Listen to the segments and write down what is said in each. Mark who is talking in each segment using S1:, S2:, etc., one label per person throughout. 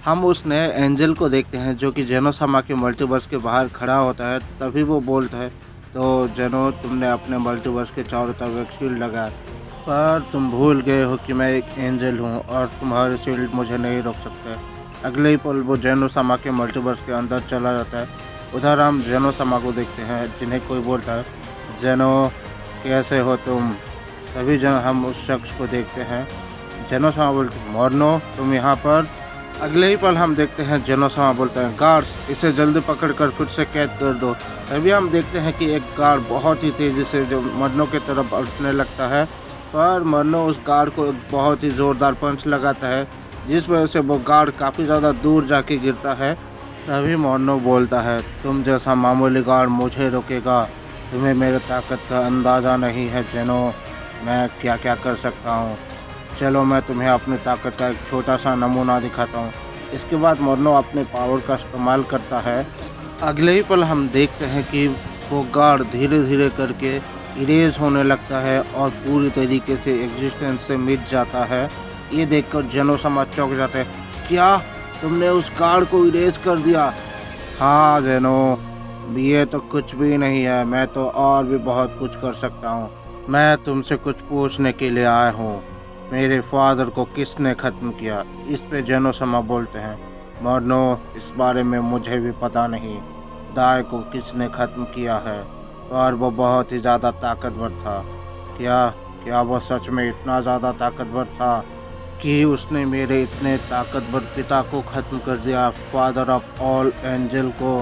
S1: हम उस नए एंजल को देखते हैं जो कि जेनोसामा के मल्टीवर्स के बाहर खड़ा होता है। तभी वो बोलता है, तो जेनो तुमने अपने मल्टीवर्स के चारों तरफ एक शील्ड लगाया, पर तुम भूल गए हो कि मैं एक एंजल हूँ और तुम्हारे शील्ड मुझे नहीं रोक सकते। अगले ही पल वो जेनोसामा के मल्टीवर्स के अंदर चला जाता है। उधर हम जेनोसामा को देखते हैं जिन्हें कोई बोलता है, जेनो कैसे हो तुम। तभी हम उस शख्स को देखते हैं। जेनोसामा बोलते हैं, मोर्नो तुम यहाँ पर। अगले ही पल हम देखते हैं जेनोसामा बोलते हैं, गार्ड्स इसे जल्दी पकड़कर फिर से कैद कर दो। तभी हम देखते हैं कि एक गार्ड बहुत ही तेज़ी से जो मर्नो की तरफ बढ़ने लगता है, पर मर्नो उस गार्ड को एक बहुत ही ज़ोरदार पंच लगाता है, जिस वजह से वो गार्ड काफ़ी ज़्यादा दूर जाके गिरता है। तभी मर्नो बोलता है, तुम जैसा मामूली गार्ड मुझे रोकेगा, तुम्हें मेरे ताकत का अंदाज़ा नहीं है जेनो, मैं क्या क्या कर सकता हूँ। चलो मैं तुम्हें अपनी ताकत का एक छोटा सा नमूना दिखाता हूँ। इसके बाद मोर्नो अपने पावर का इस्तेमाल करता है। अगले ही पल हम देखते हैं कि वो गार्ड धीरे धीरे करके इरेज होने लगता है और पूरी तरीके से एग्जिस्टेंस से मिट जाता है। ये देखकर जेनोसामा चौंक जाता है, क्या तुमने उस गार्ड को इरेज कर दिया? हाँ जेनो, ये तो कुछ भी नहीं है, मैं तो और भी बहुत कुछ कर सकता हूँ। मैं तुमसे कुछ पूछने के लिए आया हूँ, मेरे फादर को किसने ख़त्म किया? इस पे जेनोसामा बोलते हैं, मोर्नो इस बारे में मुझे भी पता नहीं, दाई को किसने ख़त्म किया है, और वो बहुत ही ज़्यादा ताकतवर था। क्या क्या वो सच में इतना ज़्यादा ताकतवर था कि उसने मेरे इतने ताकतवर पिता को ख़त्म कर दिया, फादर ऑफ ऑल एंजल को?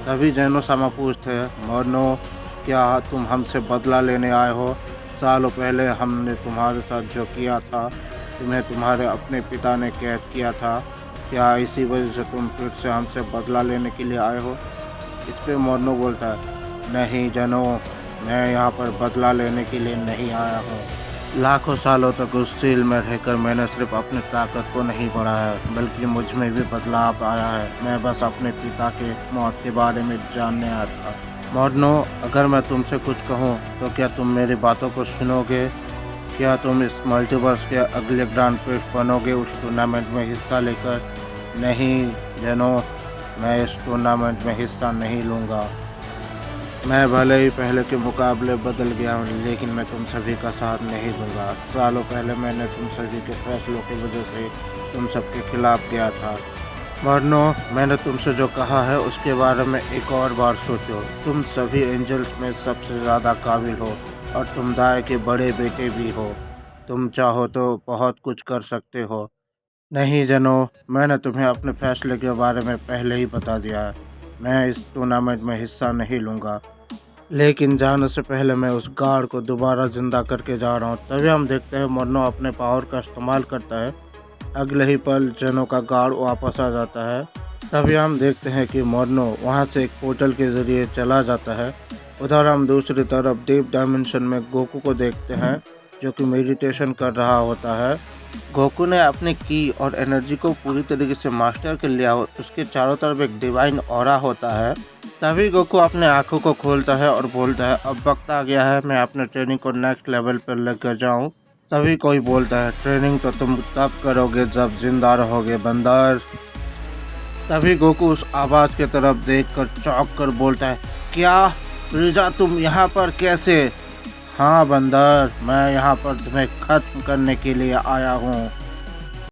S1: तभी जेनोसामा पूछते हैं, मोर्नो क्या तुम हमसे बदला लेने आए हो? सालों पहले हमने तुम्हारे साथ जो किया था, तुम्हें तुम्हारे अपने पिता ने कैद किया था, क्या इसी वजह से तुम फिर से हमसे बदला लेने के लिए आए हो? इस पे मोर्नो बोलता है, नहीं जनो, मैं यहाँ पर बदला लेने के लिए नहीं आया हूँ। लाखों सालों तक उस सील में रहकर मैंने सिर्फ अपनी ताकत को नहीं बढ़ाया, बल्कि मुझ में भी बदलाव आया है। मैं बस अपने पिता के मौत के बारे में जानने आया था। मोर्नो, अगर मैं तुमसे कुछ कहूँ तो क्या तुम मेरी बातों को सुनोगे? क्या तुम इस मल्टीवर्स के अगले ग्रांड प्रिक्स बनोगे उस टूर्नामेंट में हिस्सा लेकर? नहीं जेनो, मैं इस टूर्नामेंट में हिस्सा नहीं लूँगा। मैं भले ही पहले के मुकाबले बदल गया हूँ, लेकिन मैं तुम सभी का साथ नहीं दूंगा। सालों पहले मैंने तुम सभी के फैसलों की वजह से तुम सबके खिलाफ गया था। मोर्नो, मैंने तुमसे जो कहा है उसके बारे में एक और बार सोचो। तुम सभी एंजल्स में सबसे ज़्यादा काबिल हो और तुम दाई के बड़े बेटे भी हो। तुम चाहो तो बहुत कुछ कर सकते हो। नहीं जनो, मैंने तुम्हें अपने फैसले के बारे में पहले ही बता दिया है। मैं इस टूर्नामेंट में हिस्सा नहीं लूँगा, लेकिन जाने से पहले मैं उस गार्ड को दोबारा ज़िंदा करके जा रहा हूँ। तभी हम देखते हैं मोर्नो अपने पावर का इस्तेमाल करता है। अगले ही पल जेनो का गार्ड वापस आ जाता है। तभी हम देखते हैं कि मोर्नो वहाँ से एक पोर्टल के ज़रिए चला जाता है। उधर हम दूसरी तरफ डीप डायमेंशन में गोकू को देखते हैं जो कि मेडिटेशन कर रहा होता है। गोकू ने अपनी की और एनर्जी को पूरी तरीके से मास्टर कर लिया हो। उसके चारों तरफ एक डिवाइन ऑरा होता है। तभी गोकू अपने आँखों को खोलता है और बोलता है, अब वक्त आ गया है मैं अपने ट्रेनिंग को नेक्स्ट लेवल पर लेकर जाऊँ। तभी कोई बोलता है, ट्रेनिंग तो तुम तब करोगे जब जिंदा रहोगे बंदर। तभी गोकू उस आवाज़ की तरफ देखकर चौंक कर बोलता है, क्या फ्रीजा तुम यहाँ पर कैसे? हाँ बंदर, मैं यहाँ पर तुम्हें ख़त्म करने के लिए आया हूँ।